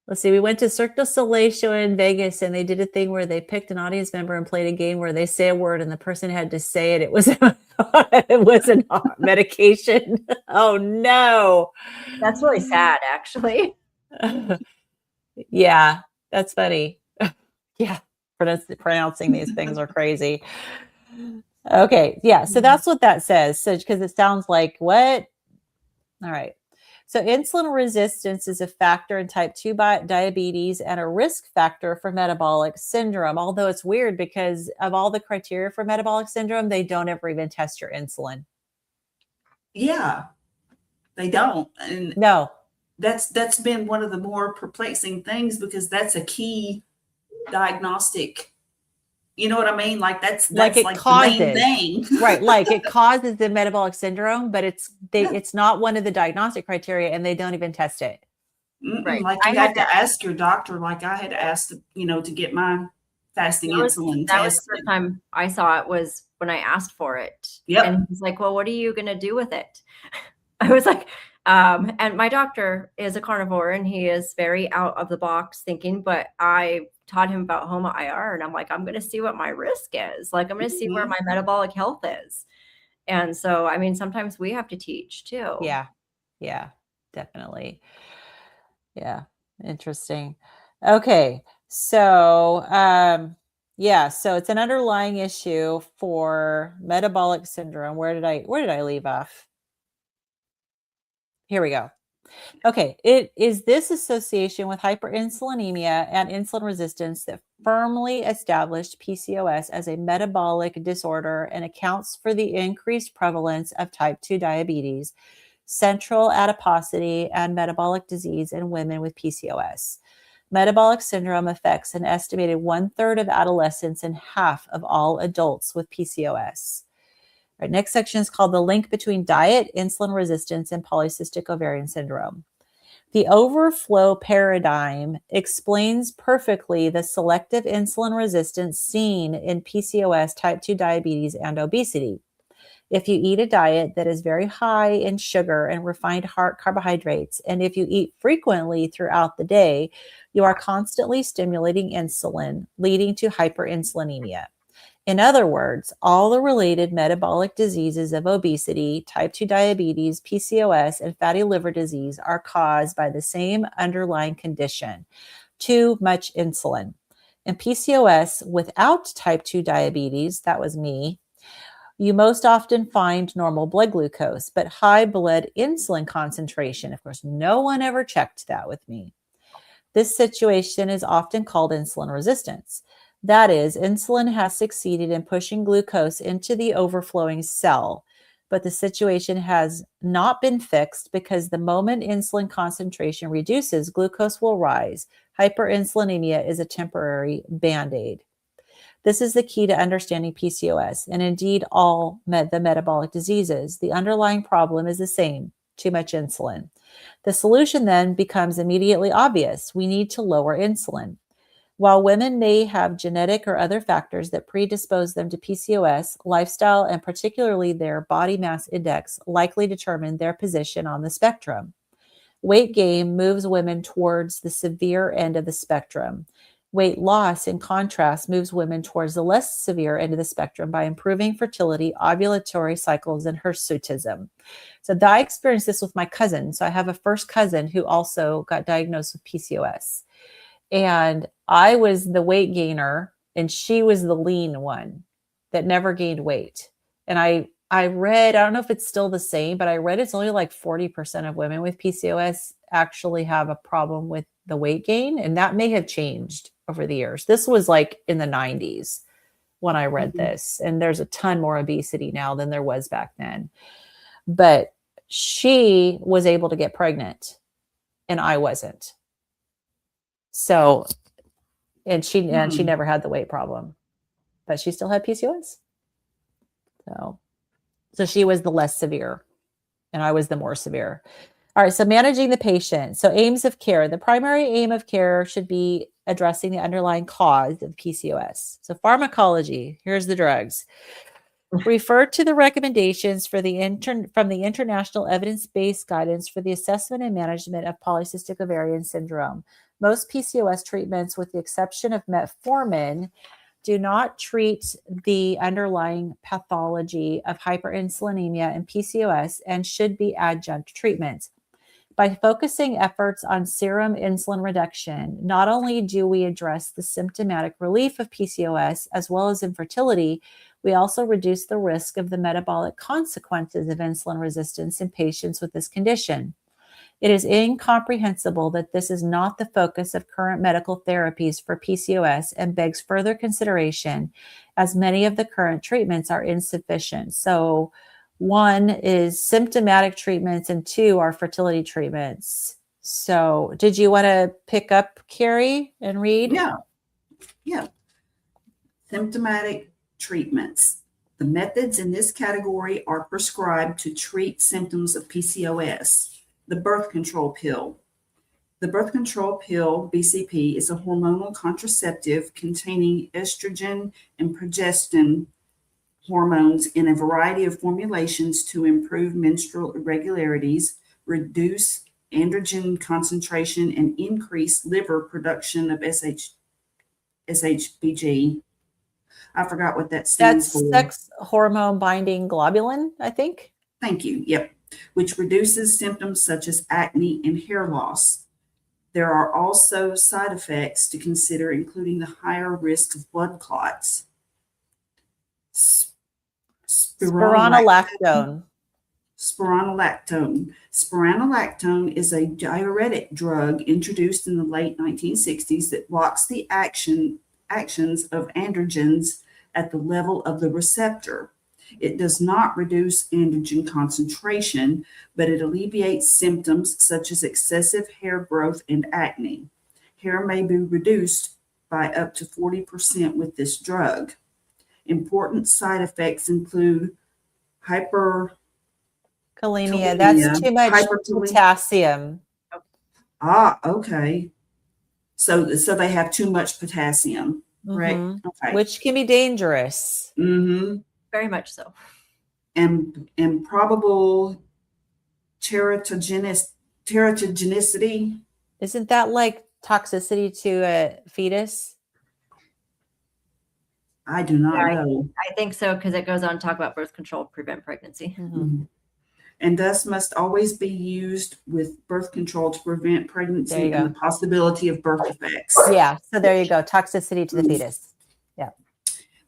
We went to Cirque du Soleil show in Vegas, and they did a thing where they picked an audience member and played a game where they say a word and the person had to say it. It was it was a medication. Oh no. That's really sad, actually. Yeah, that's funny. Yeah, pronouncing these things are crazy. Okay, yeah, so that's what that says. So because it sounds like what? All right. So insulin resistance is a factor in type 2 diabetes and a risk factor for metabolic syndrome. Although it's weird because of all the criteria for metabolic syndrome, they don't ever even test your insulin. Yeah, they don't. And no, that's been one of the more perplexing things, because that's a key diagnostic. You know what I mean? Like that's like causes, the main thing. Right. Like it causes the metabolic syndrome, but it's not one of the diagnostic criteria, and they don't even test it. Right. Like you had to ask your doctor, like I had asked, to get my fasting insulin that was the first time I saw it, was when I asked for it. Yep. And he's like, well, what are you going to do with it? I was like, and my doctor is a carnivore, and he is very out of the box thinking, but I taught him about HOMA-IR, and I'm like, I'm going to see what my risk is. Like, I'm going to see where my metabolic health is. And so, I mean, sometimes we have to teach too. Yeah. Yeah, definitely. Yeah. Interesting. Okay. So, so it's an underlying issue for metabolic syndrome. Where did I leave off? Here we go. Okay, it is this association with hyperinsulinemia and insulin resistance that firmly established PCOS as a metabolic disorder and accounts for the increased prevalence of type 2 diabetes, central adiposity, and metabolic disease in women with PCOS. Metabolic syndrome affects an estimated 1/3 of adolescents and half of all adults with PCOS. Our next section is called the link between diet, insulin resistance, and polycystic ovarian syndrome. The overflow paradigm explains perfectly the selective insulin resistance seen in PCOS, type 2 diabetes, and obesity. If you eat a diet that is very high in sugar and refined carbohydrates, and if you eat frequently throughout the day, you are constantly stimulating insulin, leading to hyperinsulinemia. In other words, all the related metabolic diseases of obesity, type 2 diabetes, PCOS, and fatty liver disease are caused by the same underlying condition, too much insulin. In PCOS without type 2 diabetes, that was me, you most often find normal blood glucose, but high blood insulin concentration. Of course, no one ever checked that with me. This situation is often called insulin resistance. That is, insulin has succeeded in pushing glucose into the overflowing cell, but the situation has not been fixed because the moment insulin concentration reduces, glucose will rise. Hyperinsulinemia is a temporary band-aid. This is the key to understanding PCOS and indeed all the metabolic diseases. The underlying problem is the same, too much insulin. The solution then becomes immediately obvious. We need to lower insulin. While women may have genetic or other factors that predispose them to PCOS, lifestyle and particularly their body mass index likely determine their position on the spectrum. Weight gain moves women towards the severe end of the spectrum. Weight loss, in contrast, moves women towards the less severe end of the spectrum by improving fertility, ovulatory cycles, and hirsutism. So I experienced this with my cousin. So I have a first cousin who also got diagnosed with PCOS. And I was the weight gainer and she was the lean one that never gained weight. And I read, I don't know if it's still the same, but I read it's only like 40% of women with PCOS actually have a problem with the weight gain. And that may have changed over the years. This was like in the 90s when I read this. And there's a ton more obesity now than there was back then. But she was able to get pregnant and I wasn't. So, and she never had the weight problem, but she still had PCOS. So she was the less severe and I was the more severe. All right. So managing the patient. So aims of care. The primary aim of care should be addressing the underlying cause of PCOS. So pharmacology, here's the drugs. Refer to the recommendations for from the International Evidence-Based Guidance for the Assessment and Management of Polycystic Ovarian Syndrome. Most PCOS treatments, with the exception of metformin, do not treat the underlying pathology of hyperinsulinemia and PCOS and should be adjunct treatments. By focusing efforts on serum insulin reduction, not only do we address the symptomatic relief of PCOS as well as infertility, we also reduce the risk of the metabolic consequences of insulin resistance in patients with this condition. It is incomprehensible that this is not the focus of current medical therapies for PCOS and begs further consideration, as many of the current treatments are insufficient. So, one is symptomatic treatments and two are fertility treatments. So did you want to pick up, Carrie, and read? Yeah. Symptomatic treatments. The methods in this category are prescribed to treat symptoms of PCOS. The birth control pill. The birth control pill, BCP, is a hormonal contraceptive containing estrogen and progestin hormones in a variety of formulations to improve menstrual irregularities, reduce androgen concentration, and increase liver production of SHBG. I forgot what that stands for. That's sex hormone binding globulin, I think. Thank you. Yep. Which reduces symptoms such as acne and hair loss. There are also side effects to consider, including the higher risk of blood clots. Spironolactone. Spironolactone is a diuretic drug introduced in the late 1960s that blocks the actions of androgens at the level of the receptor. It does not reduce androgen concentration, but it alleviates symptoms such as excessive hair growth and acne. Hair may be reduced by up to 40% with this drug. Important side effects include hyperkalemia. That's too much potassium. Okay. So they have too much potassium, right? Okay. Which can be dangerous. Very much so. And probable teratogenicity. Isn't that like toxicity to a fetus? I do not know. I think so, because it goes on to talk about birth control to prevent pregnancy. And thus must always be used with birth control to prevent pregnancy and the possibility of birth defects. Yeah, so there you go. Toxicity to the fetus. Yeah.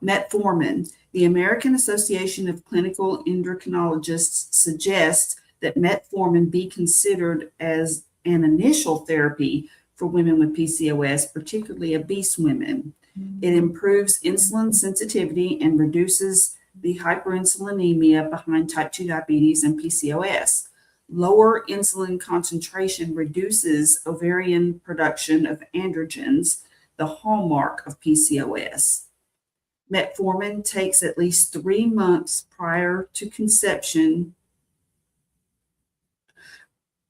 Metformin. The American Association of Clinical Endocrinologists suggests that metformin be considered as an initial therapy for women with PCOS, particularly obese women. It improves insulin sensitivity and reduces the hyperinsulinemia behind type 2 diabetes and PCOS. Lower insulin concentration reduces ovarian production of androgens, the hallmark of PCOS. Metformin takes at least 3 months prior to conception.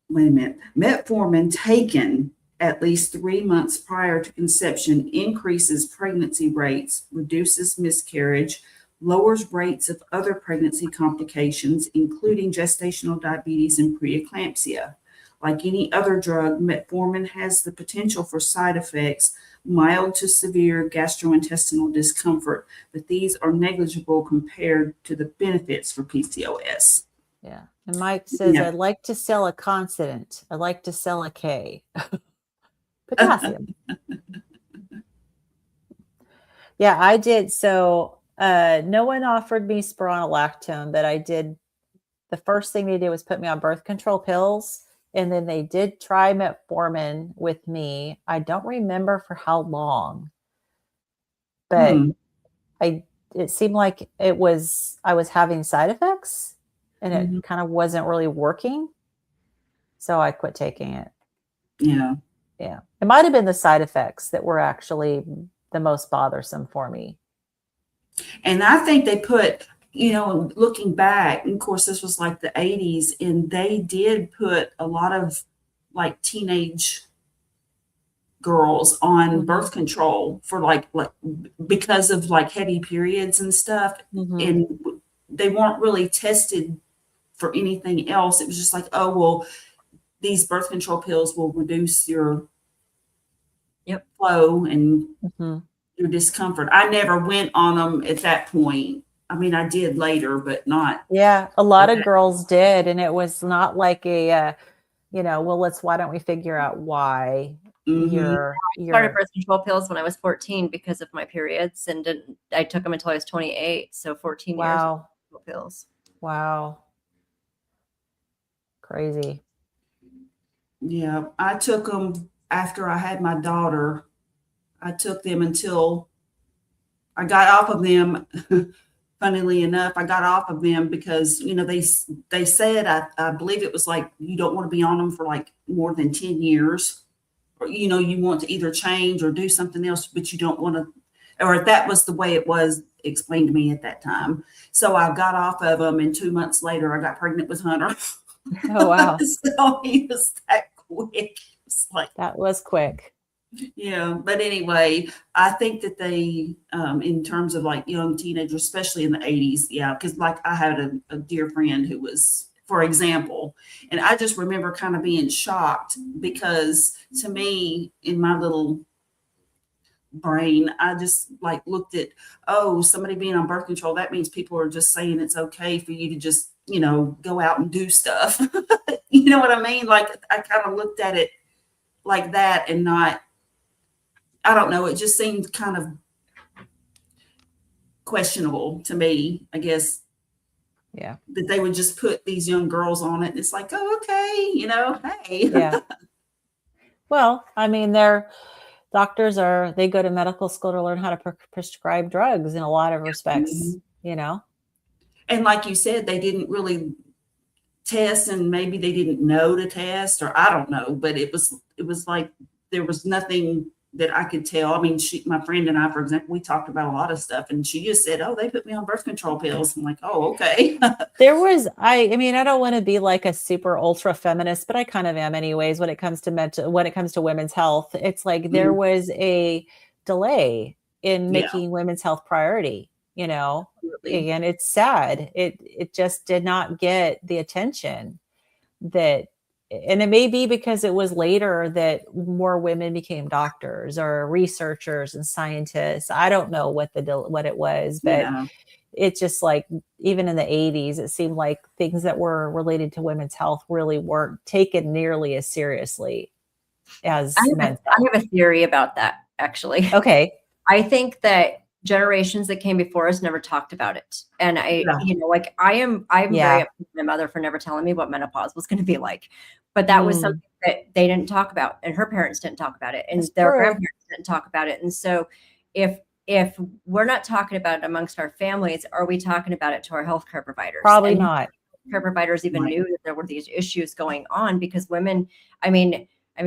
Wait a minute. Metformin taken at least 3 months prior to conception increases pregnancy rates, reduces miscarriage, lowers rates of other pregnancy complications, including gestational diabetes and preeclampsia. Like any other drug, metformin has the potential for side effects, mild to severe gastrointestinal discomfort, but these are negligible compared to the benefits for PCOS. Yeah. And Mike says, Yeah. I'd like to sell a consonant. I'd like to sell a K. Potassium. Yeah, I did. So no one offered me spironolactone, but I did. The first thing they did was put me on birth control pills. And then they did try metformin with me. I don't remember for how long, but it seemed like I was having side effects and it kind of wasn't really working. So I quit taking it. Yeah. Yeah. It might have been the side effects that were actually the most bothersome for me. And I think they put, looking back, and of course, this was like the 80s, and they did put a lot of like teenage girls on birth control for like because of like heavy periods and stuff. And they weren't really tested for anything else. It was just like, oh, well, these birth control pills will reduce your flow and your discomfort. I never went on them at that point. I mean, I did later, but not. Yeah, a lot of girls did. And it was not like a, well, why don't we figure out why I started birth control pills when I was 14 because of my periods, and I took them until I was 28. So 14 years of pills. Wow. Crazy. Yeah, I took them after I had my daughter. I took them until I got off of them. Funnily enough, I got off of them because, they said, I believe it was like, you don't want to be on them for like more than 10 years. Or, you want to either change or do something else, but you don't want to, or that was the way it was explained to me at that time. So I got off of them, and 2 months later, I got pregnant with Hunter. Oh, wow. So he was that quick. It's like, that was quick. Yeah. But anyway, I think that they, in terms of like young teenagers, especially in the 80s. Yeah. Cause like I had a dear friend who was, for example, and I just remember kind of being shocked because to me, in my little brain, I just like looked at, oh, somebody being on birth control, that means people are just saying it's okay for you to just, go out and do stuff. You know what I mean? Like I kind of looked at it like that and not, I don't know. It just seemed kind of questionable to me, I guess. Yeah. That they would just put these young girls on it. It's like, oh, okay, hey. Yeah. Well, I mean, doctors they go to medical school to learn how to prescribe drugs in a lot of respects, And like you said, they didn't really test, and maybe they didn't know to test, or I don't know, but it was like there was nothing that I could tell. I mean, my friend and I, for example, we talked about a lot of stuff, and she just said, oh, they put me on birth control pills. I'm like, oh, okay. I mean, I don't want to be like a super ultra feminist, but I kind of am anyways, when it comes to women's health. It's like there was a delay in making women's health priority, Absolutely. and it's sad. It just did not get the attention and it may be because it was later that more women became doctors or researchers and scientists. I don't know what it was, but it's just like, even in the 80s, it seemed like things that were related to women's health really weren't taken nearly as seriously as men's health. I have a theory about that, actually. Okay. I think that generations that came before us never talked about it. And I'm very upset with my mother for never telling me what menopause was going to be like. But that was something that they didn't talk about, and her parents didn't talk about it, and That's their true. grandparents didn't talk about it. And so if we're not talking about it amongst our families, are we talking about it to our healthcare providers? Probably And not. healthcare providers even Right. knew that there were these issues going on, because women, I mean,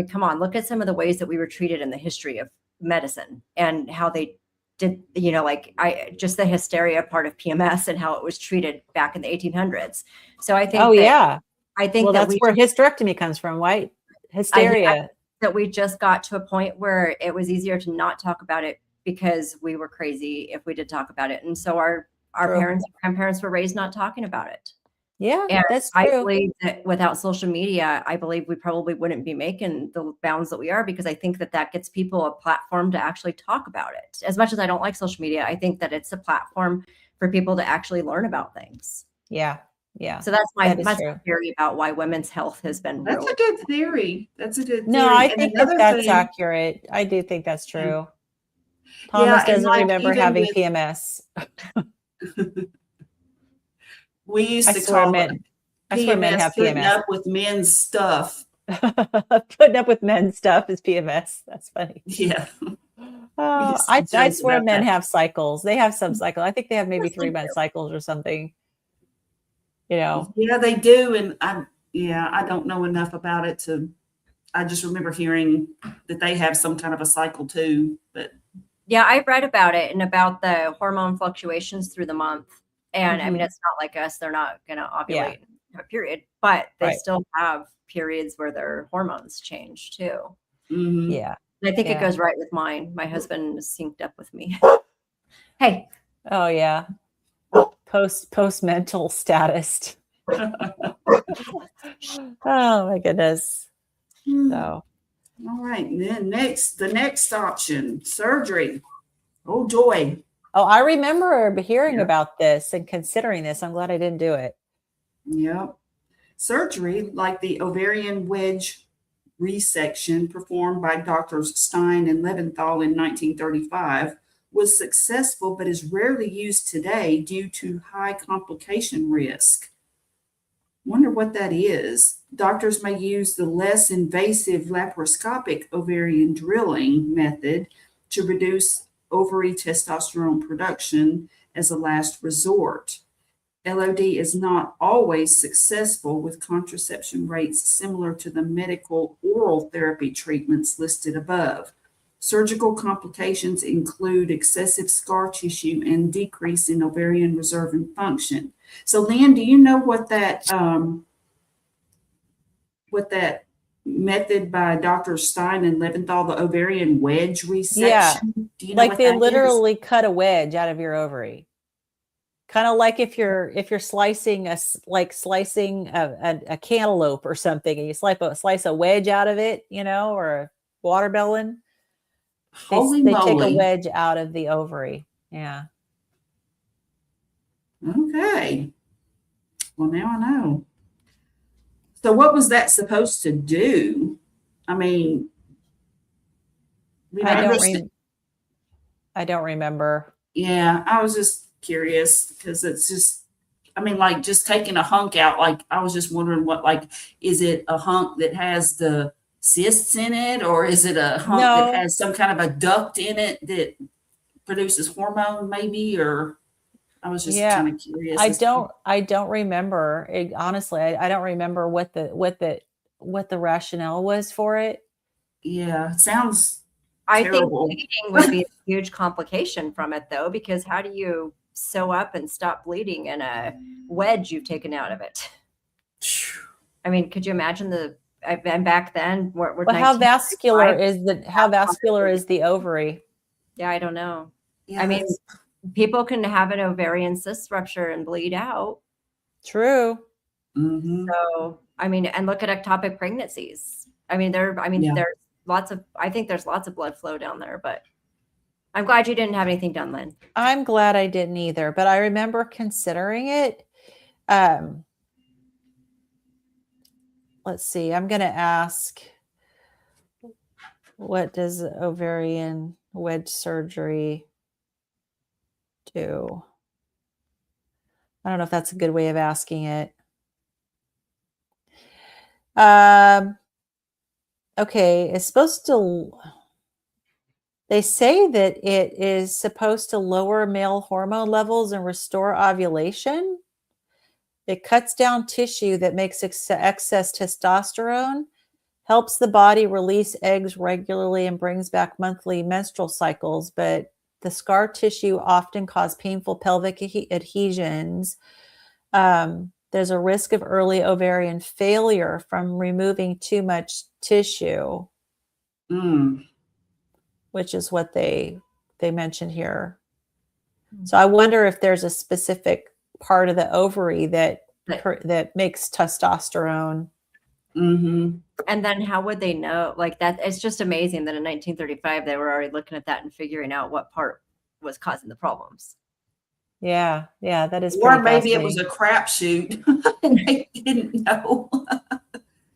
come on, look at some of the ways that we were treated in the history of medicine and how they did, like just the hysteria part of PMS and how it was treated back in the 1800s. So I think Oh, yeah. I think Well, that that's where hysterectomy comes from, right? Hysteria. that we just got to a point where it was easier to not talk about it because we were crazy if we did talk about it. And so our True. parents and grandparents were raised not talking about it. Yeah, And that's I true. believe that without social media, I believe we probably wouldn't be making the bounds that we are, because I think that gets people a platform to actually talk about it. As much as I don't like social media, I think that it's a platform for people to actually learn about things. Yeah. Yeah. So that's my That is true. theory about why women's health has been That's real. a good theory. That's a good theory. No, I And think that another that's thing, accurate. I do think that's true. Yeah, Thomas and doesn't like remember even having with PMS. we used I to swear call men PMS have putting PMS. up with men's stuff. Putting up with men's stuff is PMS. That's funny. Yeah. Oh, used to I joke swear about men that. have cycles. They have some cycle. I think they have maybe Yes, they 3-month cycles or something. You know. Yeah, they do. And I don't know enough about it I just remember hearing that they have some kind of a cycle too. But Yeah, I've read about it and about the hormone fluctuations through the month. And I mean, Mhm. it's not like us, they're not going to ovulate Yeah. and have a period, but they Right. still have periods where their hormones change too. mhm. Yeah. And I think it Yeah. goes right with mine. My husband is synced up with me. Hey, Oh yeah. Post mental status. Oh my goodness. So All right. And then the next option, surgery. Oh joy. I remember hearing Yeah. about this and considering this. I'm glad I didn't do it. Yep. Surgery, like the ovarian wedge resection performed by doctors Stein and Leventhal in 1935, was successful but is rarely used today due to high complication risk. Wonder what that is. Doctors may use the less invasive laparoscopic ovarian drilling method to reduce ovary testosterone production as a last resort. LOD is not always successful with contraception rates similar to the medical oral therapy treatments listed above. Surgical complications include excessive scar tissue and decrease in ovarian reserve and function. So, Lynn, do you know what that method by Dr. Stein and Leventhal, the ovarian wedge resection? Yeah. Do you know Like what they that is? literally cut a wedge out of your ovary. Kind of like if you're slicing a cantaloupe or something, and you slice a wedge out of it, or a watermelon. Holy They take a moly. wedge out of the ovary. Yeah. Okay. Well, now I know. So what was that supposed to do? I mean, I don't remember. Yeah, I was just curious because it's just, I mean, like just taking a hunk out, like I was just wondering is it a hunk that has the cysts in it, or is it a hunk that No. has some kind of a duct in it that produces hormone maybe, or I was just Yeah. kind of curious. I don't remember. Honestly, I don't remember what the rationale was for it. Yeah, it sounds I think terrible. bleeding would be a huge complication from it, though, because how do you sew up and stop bleeding in a wedge you've taken out of it? I mean, could you imagine and back then, we're But how vascular 1935. is the ovary? Yeah, I don't know. Yeah, I mean, people can have an ovarian cyst rupture and bleed out. True. mhm. So, I mean, and look at ectopic pregnancies. I mean, Yeah. there's I think there's lots of blood flow down there, but I'm glad you didn't have anything done, Lynn. I'm glad I didn't either, but I remember considering it. Let's see. I'm going to ask, what does ovarian wedge surgery do? I don't know if that's a good way of asking it. okay, it's supposed to, they say that it is supposed to lower male hormone levels and restore ovulation. It cuts down tissue that makes excess testosterone, helps the body release eggs regularly, and brings back monthly menstrual cycles. But the scar tissue often cause painful pelvic adhesions. There's a risk of early ovarian failure from removing too much tissue, which is what they mentioned here. So I wonder if there's a specific part of the ovary that makes testosterone. Mm-hmm. And then how would they know? Like that, it's just amazing that in 1935 they were already looking at that and figuring out what part was causing the problems. Yeah, that is. Or maybe it was a crapshoot and they didn't know.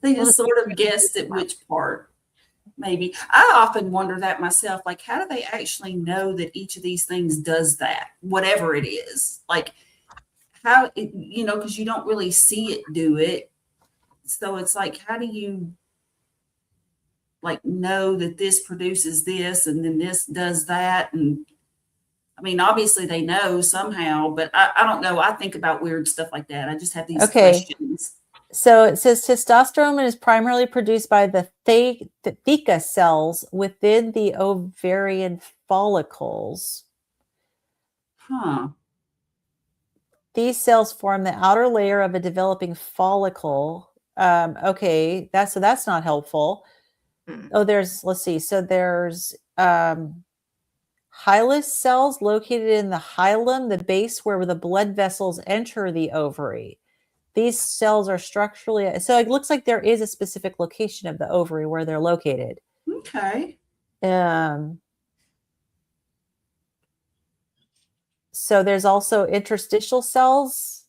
They just sort of guessed at which part. Maybe. I often wonder that myself. Like, how do they actually know that each of these things does that, whatever it is? Like, how, because you don't really see it do it. So it's like, how do you like know that this produces this and then this does that? And I mean, obviously they know somehow, but I don't know. I think about weird stuff like that. I just have these questions. So it says testosterone is primarily produced by the theca cells within the ovarian follicles. Huh. These cells form the outer layer of a developing follicle. Okay, that's not helpful. Oh, let's see. So there's hilus cells located in the hilum, the base where the blood vessels enter the ovary. These cells are structurally, so it looks like there is a specific location of the ovary where they're located. Okay. So there's also interstitial cells.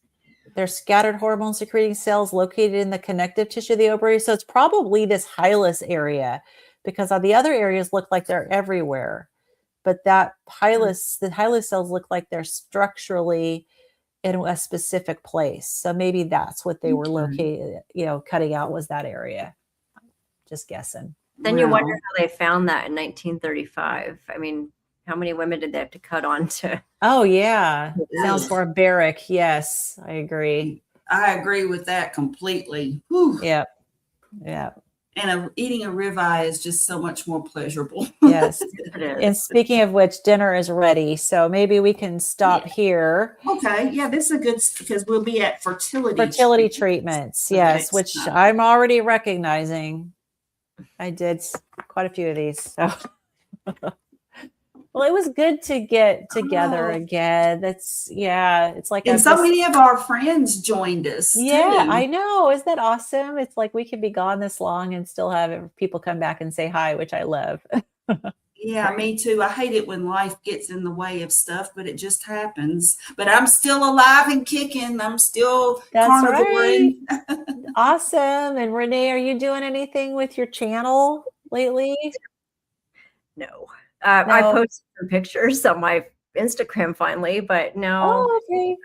There's scattered hormone secreting cells located in the connective tissue of the ovary. So it's probably this hilus area, because the other areas look like they're everywhere. But the hilus cells look like they're structurally in a specific place. So maybe that's what they were located, cutting out was that area. Just guessing. Then you wonder how they found that in 1935. I mean, how many women did they have to cut on to? Oh, yeah. Sounds barbaric. Yes, I agree. I agree with that completely. Whew. Yep. And eating a ribeye is just so much more pleasurable. Yes. And speaking of which, dinner is ready. So maybe we can stop here. Okay. Yeah, this is a good, because we'll be at fertility treatments. Yes, which I'm already recognizing. I did quite a few of these. So. Well, it was good to get together again. It's like, and so many of our friends joined us. Yeah, too. I know. Isn't that awesome? It's like we could be gone this long and still have people come back and say hi, which I love. Yeah, me too. I hate it when life gets in the way of stuff, but it just happens. But I'm still alive and kicking. I'm still carnivoring. Right. Awesome. And Renee, are you doing anything with your channel lately? No. I posted some pictures on my Instagram finally, but no. Oh, okay.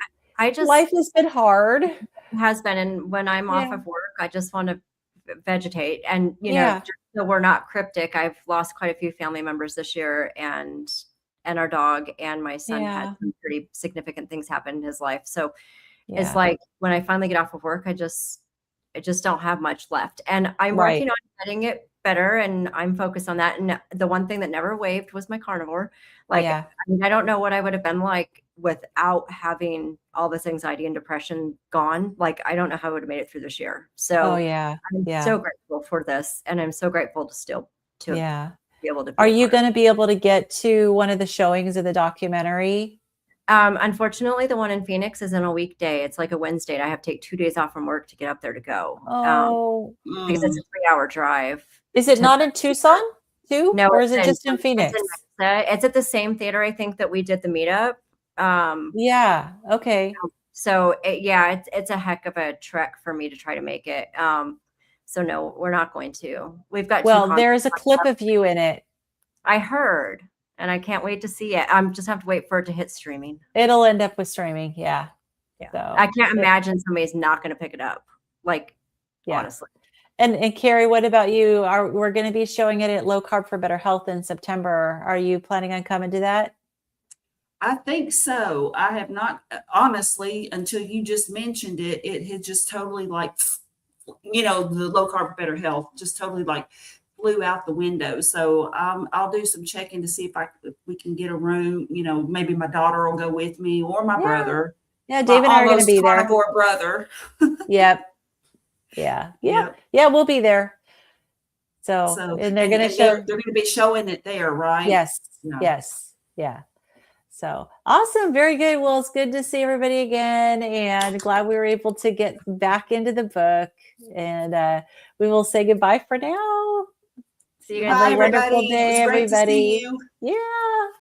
Life has been hard. It has been. And when I'm off of work, I just want to vegetate. And, just so we're not cryptic, I've lost quite a few family members this year, and our dog and my son had some pretty significant things happen in his life. So it's like when I finally get off of work, I just don't have much left. And I'm working on getting it better, and I'm focused on that. And the one thing that never waived was my carnivore. I don't know what I would have been like without having all this anxiety and depression gone. Like, I don't know how I would have made it through this year. So I'm so grateful for this, and I'm so grateful to be able to. Are you going to be able to get to one of the showings of the documentary? Unfortunately, the one in Phoenix is in a weekday. It's like a Wednesday. I have to take 2 days off from work to get up there to go. Because it's a 3-hour drive. Is it not in Tucson too? No, or is it just in Phoenix? It's at the same theater, I think, that we did the meetup. Yeah. Okay. So it's a heck of a trek for me to try to make it. So no, we're not going to. We've got. Well, there's a clip of you in it. I heard, and I can't wait to see it. I'm just have to wait for it to hit streaming. It'll end up with streaming. Yeah. So I can't imagine somebody's not going to pick it up. Like, honestly. And Carrie, what about you? We're going to be showing it at Low Carb for Better Health in September. Are you planning on coming to that? I think so. I have not, honestly, until you just mentioned it, it had just totally like, the low carb, better health just totally like flew out the window. So I'll do some checking to see if we can get a room. Maybe my daughter will go with me or my brother. Yeah, Dave and I are going to be there. Carnivore brother. Yep. Yeah. Yep. Yeah, we'll be there. So and they're going to show. They're going to be showing it there, right? Yes. Yeah. Yes. Yeah. So awesome. Very good. Well, it's good to see everybody again, and glad we were able to get back into the book. And we will say goodbye for now. See you guys. Bye, Have a wonderful everybody. day, It was great everybody. to see you. Yeah.